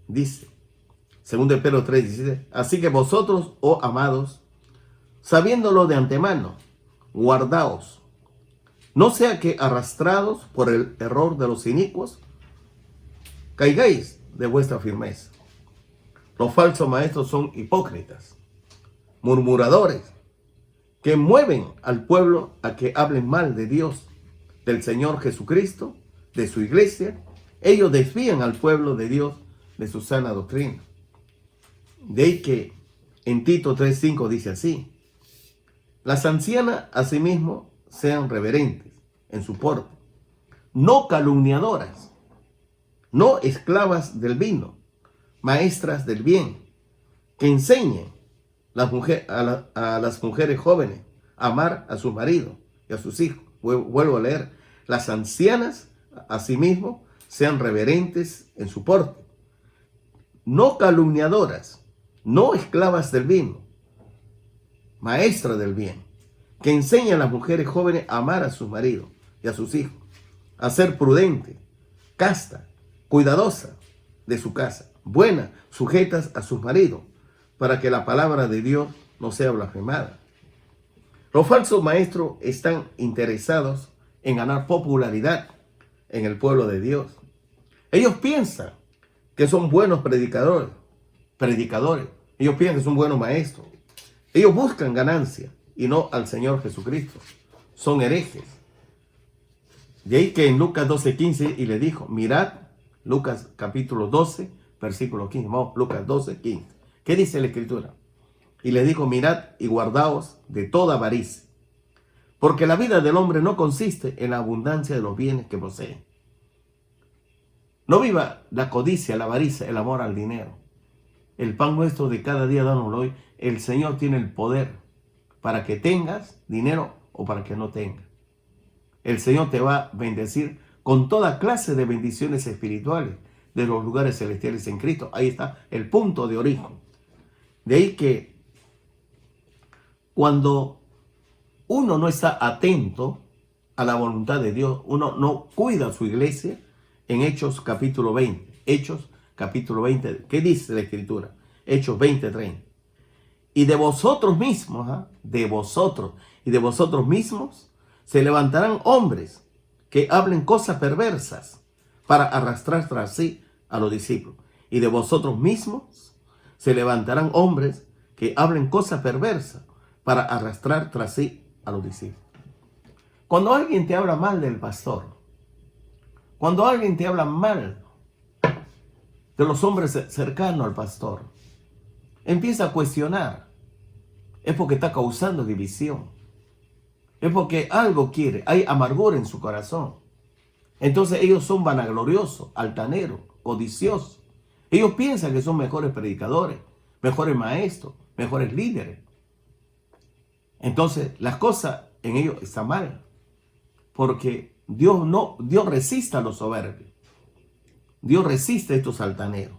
Dice, 2 de Pedro 3, 17, así que vosotros, oh amados, sabiéndolo de antemano, guardaos, no sea que arrastrados por el error de los inicuos, caigáis de vuestra firmeza. Los falsos maestros son hipócritas, murmuradores, que mueven al pueblo a que hablen mal de Dios, del Señor Jesucristo, de su iglesia. Ellos desvían al pueblo de Dios de su sana doctrina. De ahí que en Tito 3:5 dice así, las ancianas asimismo sean reverentes en su porte, no calumniadoras, no esclavas del vino, maestras del bien, que enseñen a las mujeres jóvenes a amar a sus maridos y a sus hijos. Vuelvo a leer, las ancianas asimismo sean reverentes en su porte, no calumniadoras, no esclavas del vino, maestras del bien, que enseñan a las mujeres jóvenes a amar a sus maridos y a sus hijos, a ser prudente, casta, cuidadosa de su casa, buenas, sujetas a sus maridos, para que la palabra de Dios no sea blasfemada. Los falsos maestros están interesados en ganar popularidad en el pueblo de Dios. Ellos piensan que son buenos predicadores. Ellos piensan que son buenos maestros. Ellos buscan ganancia y no al Señor Jesucristo. Son herejes. De ahí que en Lucas 12:15 y le dijo, mirad, Lucas capítulo 12, versículo 15. Vamos, Lucas 12:15. ¿Qué dice la Escritura? Y le dijo, mirad y guardaos de toda avaricia, porque la vida del hombre no consiste en la abundancia de los bienes que posee. No viva la codicia, la avaricia, el amor al dinero. El pan nuestro de cada día dánoslo hoy. El Señor tiene el poder para que tengas dinero o para que no tengas. El Señor te va a bendecir con toda clase de bendiciones espirituales de los lugares celestiales en Cristo. Ahí está el punto de origen. De ahí que cuando uno no está atento a la voluntad de Dios, uno no cuida su iglesia. En Hechos capítulo 20, Hechos capítulo 20, ¿qué dice la Escritura? Hechos 20:30. Y de vosotros mismos, de vosotros mismos, se levantarán hombres que hablen cosas perversas para arrastrar tras sí a los discípulos. Y de vosotros mismos se levantarán hombres que hablen cosas perversas para arrastrar tras sí a los discípulos. Cuando alguien te habla mal del pastor, cuando alguien te habla mal de los hombres cercanos al pastor, empieza a cuestionar. Es porque está causando división. Es porque algo quiere. Hay amargura en su corazón. Entonces ellos son vanagloriosos, altaneros, codiciosos. Ellos piensan que son mejores predicadores, mejores maestros, mejores líderes. Entonces las cosas en ellos están mal. Porque Dios resiste a los soberbios. Dios resiste a estos altaneros.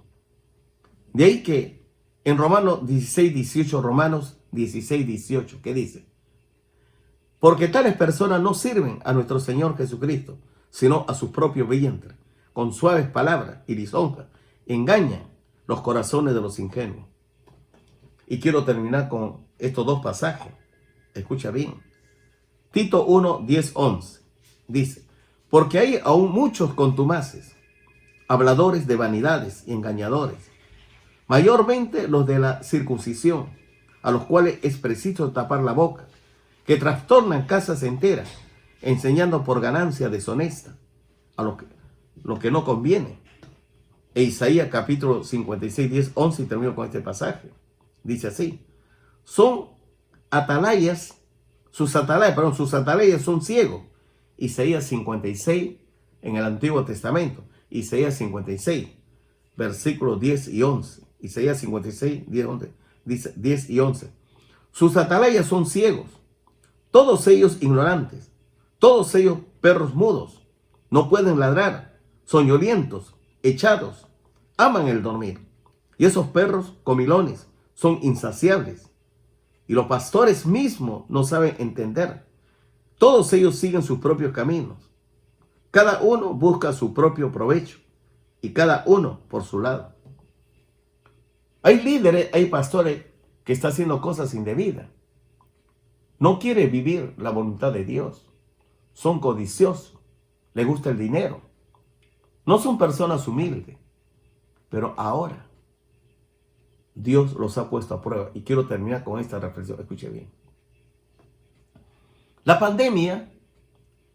De ahí que en Romanos 16:18, Romanos 16:18, ¿qué dice? Porque tales personas no sirven a nuestro Señor Jesucristo, sino a sus propios vientres. Con suaves palabras y lisonjas engañan los corazones de los ingenuos. Y quiero terminar con estos dos pasajes. Escucha bien. Tito 1:10-11 dice, porque hay aún muchos contumaces, habladores de vanidades y engañadores, mayormente los de la circuncisión, a los cuales es preciso tapar la boca, que trastornan casas enteras, enseñando por ganancia deshonesta a lo que no conviene. E Isaías capítulo 56:10-11, y termino con este pasaje. Dice así, son atalayas, sus atalayas son ciegos. Isaías 56 en el Antiguo Testamento. Isaías 56, versículos 10 y 11. Isaías 56, 10 y 11. Sus atalayas son ciegos, todos ellos ignorantes, todos ellos perros mudos, no pueden ladrar, soñolientos, echados, aman el dormir. Y esos perros comilones son insaciables. Y los pastores mismos no saben entender. Todos ellos siguen sus propios caminos. Cada uno busca su propio provecho y cada uno por su lado. Hay líderes, hay pastores que están haciendo cosas indebidas. No quiere vivir la voluntad de Dios. Son codiciosos. Les gusta el dinero. No son personas humildes. Pero ahora Dios los ha puesto a prueba. Y quiero terminar con esta reflexión. Escuche bien. La pandemia,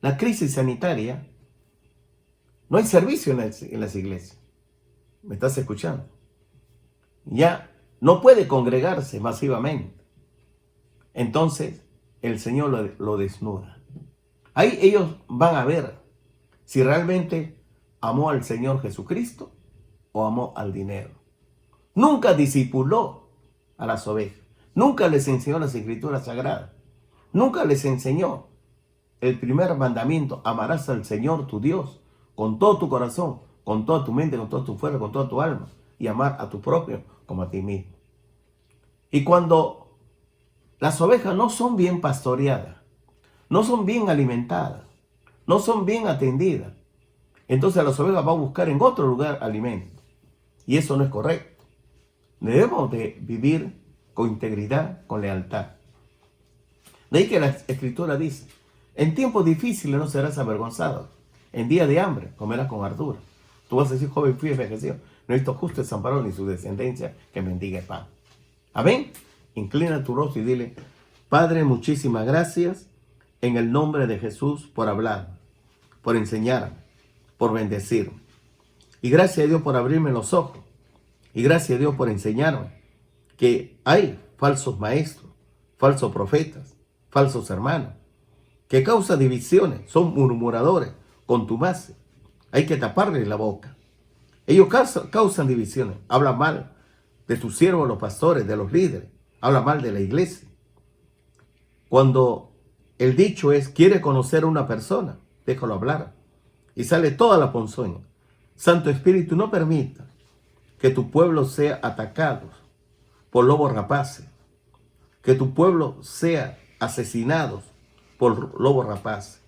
la crisis sanitaria, no hay servicio en las iglesias. ¿Me estás escuchando? Ya no puede congregarse masivamente. Entonces, el Señor lo desnuda. Ahí ellos van a ver si realmente amó al Señor Jesucristo o amó al dinero. Nunca discipuló a las ovejas. Nunca les enseñó las Escrituras Sagradas. Nunca les enseñó el primer mandamiento: amarás al Señor tu Dios con todo tu corazón, con toda tu mente, con toda tu fuerza, con toda tu alma, y amar a tu propio como a ti mismo. Y cuando las ovejas no son bien pastoreadas, no son bien alimentadas, no son bien atendidas, entonces las ovejas van a buscar en otro lugar alimento. Y eso no es correcto. Debemos de vivir con integridad, con lealtad. De ahí que la Escritura dice, en tiempos difíciles no serás avergonzado, en día de hambre comerás con ardura. Tú vas a decir, joven, fui envejecido, no he visto justo desamparado ni su descendencia que mendigue pan. Amén. Inclina tu rostro y dile, Padre, muchísimas gracias en el nombre de Jesús por hablar, por enseñarme, por bendecirme. Y gracias a Dios por abrirme los ojos. Y gracias a Dios por enseñarme que hay falsos maestros, falsos profetas, falsos hermanos, que causan divisiones, son murmuradores, contumaces. Hay que taparles la boca. Ellos causan divisiones, hablan mal de sus siervos, los pastores, de los líderes, hablan mal de la iglesia. Cuando el dicho es, quiere conocer a una persona, déjalo hablar. Y sale toda la ponzoña. Santo Espíritu, no permita que tu pueblo sea atacado por lobos rapaces, que tu pueblo sea asesinado por lobos rapaces.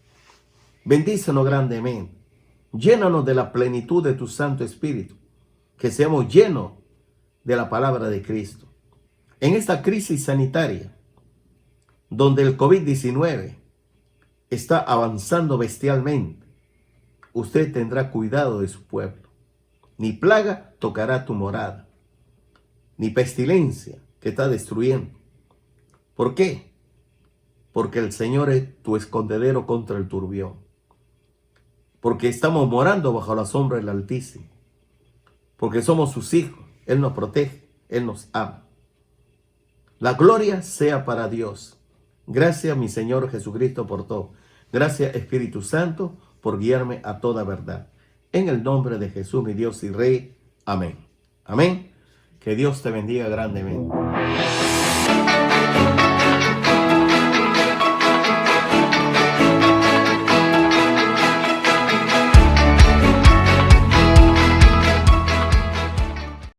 Bendícenos grandemente, llénanos de la plenitud de tu Santo Espíritu, que seamos llenos de la palabra de Cristo. En esta crisis sanitaria, donde el COVID-19 está avanzando bestialmente, usted tendrá cuidado de su pueblo. Ni plaga tocará tu morada, ni pestilencia que está destruyendo. ¿Por qué? Porque el Señor es tu escondedero contra el turbión. Porque estamos morando bajo la sombra del Altísimo. Porque somos sus hijos. Él nos protege, Él nos ama. La gloria sea para Dios. Gracias, mi Señor Jesucristo, por todo. Gracias, Espíritu Santo, por guiarme a toda verdad. En el nombre de Jesús, mi Dios y Rey. Amén. Amén. Que Dios te bendiga grandemente.